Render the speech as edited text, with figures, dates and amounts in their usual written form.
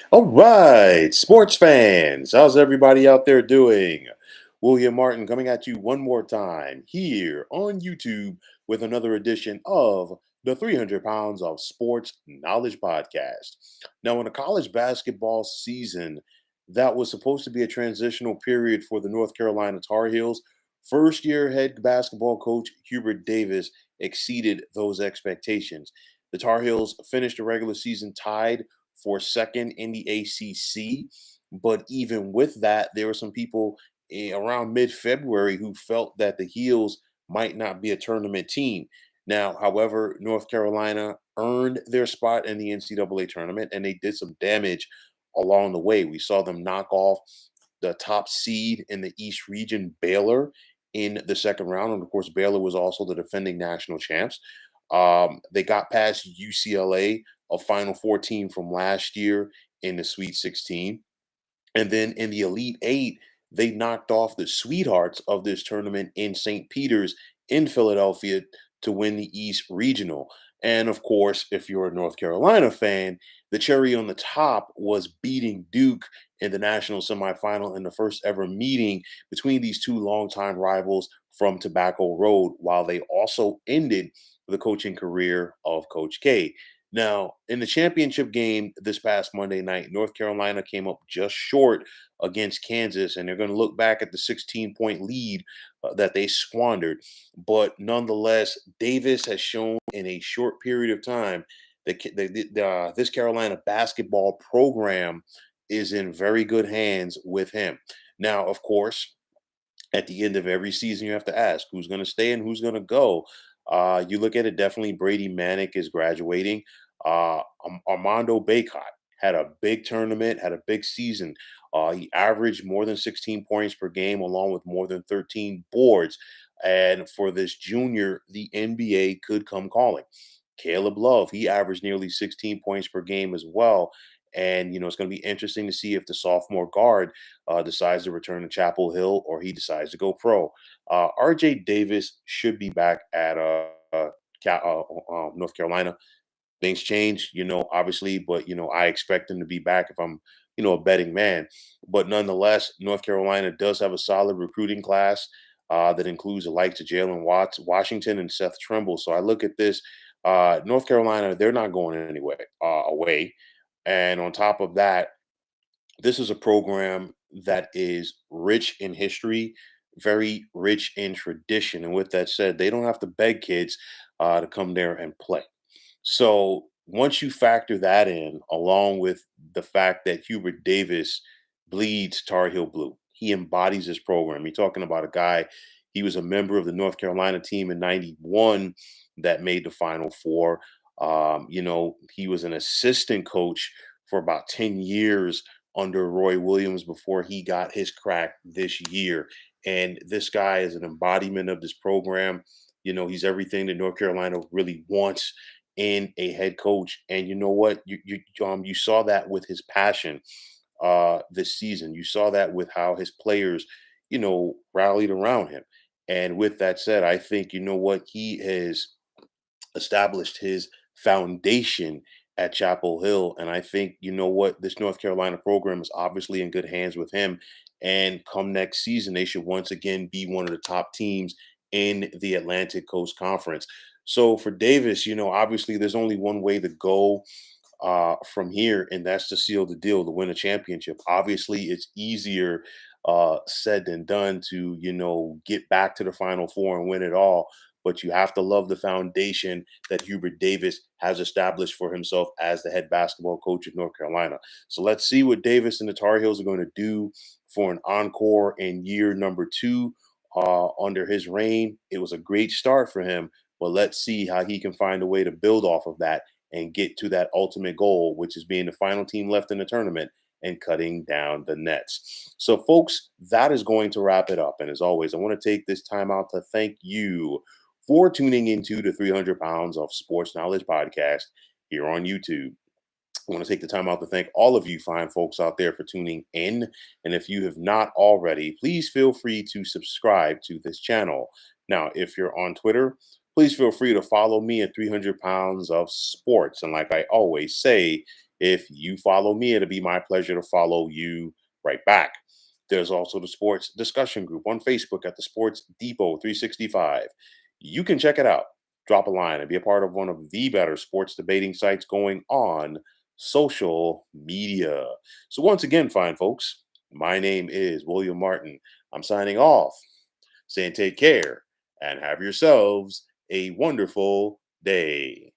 All right, sports fans, how's everybody out there doing? William Martin coming at you one more time here on YouTube with another edition of the 300 Pounds of Sports Knowledge Podcast. Now, in a college basketball season that was supposed to be a transitional period for the North Carolina Tar Heels, first year head basketball coach Hubert Davis exceeded those expectations. The Tar Heels finished the regular season tied for second in the ACC. But even with that, there were some people around mid February who felt that the Heels might not be a tournament team. Now, however, North Carolina earned their spot in the NCAA tournament and they did some damage along the way. We saw them knock off the top seed in the East region, Baylor, in the second round. And of course, Baylor was also the defending national champs. They got past UCLA, a Final Four team from last year in the Sweet 16. And then in the Elite Eight, they knocked off the sweethearts of this tournament in St. Peter's in Philadelphia to win the East Regional. And of course, if you're a North Carolina fan, the cherry on the top was beating Duke in the national semifinal in the first ever meeting between these two longtime rivals from Tobacco Road, while they also ended the coaching career of Coach K. Now, in the championship game this past Monday night, North Carolina came up just short against Kansas, and they're going to look back at the 16-point lead that they squandered. But nonetheless, Davis has shown in a short period of time that this Carolina basketball program is in very good hands with him. Now, of course, at the end of every season, you have to ask who's going to stay and who's going to go. You look at it, definitely Brady Manick is graduating. Armando Baycott had a big tournament, had a big season. He averaged more than 16 points per game, along with more than 13 boards. And for this junior, the NBA could come calling. Caleb Love, he averaged nearly 16 points per game as well. And, it's going to be interesting to see if the sophomore guard decides to return to Chapel Hill or he decides to go pro. RJ Davis should be back at North Carolina. Things change, obviously, but I expect him to be back if I'm, a betting man. But nonetheless, North Carolina does have a solid recruiting class that includes the likes of Jalen Watts, Washington, and Seth Trimble. So I look at this. North Carolina, they're not going anywhere away. And on top of that, this is a program that is rich in history, very rich in tradition. And with that said, they don't have to beg kids to come there and play. So once you factor that in, along with the fact that Hubert Davis bleeds Tar Heel blue, he embodies this program. You're talking about a guy, he was a member of the North Carolina team in 91 that made the Final Four. He was an assistant coach for about 10 years under Roy Williams before he got his crack this year. And this guy is an embodiment of this program. He's everything that North Carolina really wants in a head coach. And you know what? You saw that with his passion this season. You saw that with how his players, rallied around him. And with that said, I think what he has established his foundation at Chapel Hill. And I think, what, this North Carolina program is obviously in good hands with him. And come next season, they should once again be one of the top teams in the Atlantic Coast Conference. So for Davis, obviously there's only one way to go from here, and that's to seal the deal, to win a championship. Obviously, it's easier said than done to, get back to the Final Four and win it all. But you have to love the foundation that Hubert Davis has established for himself as the head basketball coach of North Carolina. So let's see what Davis and the Tar Heels are going to do for an encore in year number two under his reign. It was a great start for him, but let's see how he can find a way to build off of that and get to that ultimate goal, which is being the final team left in the tournament and cutting down the nets. So, folks, that is going to wrap it up. And as always, I want to take this time out to thank you for tuning into the 300 Pounds of Sports Knowledge podcast here on YouTube. I want to take the time out to thank all of you fine folks out there for tuning in. And if you have not already, please feel free to subscribe to this channel. Now, if you're on Twitter, please feel free to follow me at 300 Pounds of Sports. And like I always say, If you follow me, it'll be my pleasure to follow you right back. There's also the sports discussion group on Facebook at the Sports Depot 365. You can check it out. Drop a line and be a part of one of the better sports debating sites going on social media. So, once again, fine folks, my name is William Martin. I'm signing off, saying take care and have yourselves a wonderful day.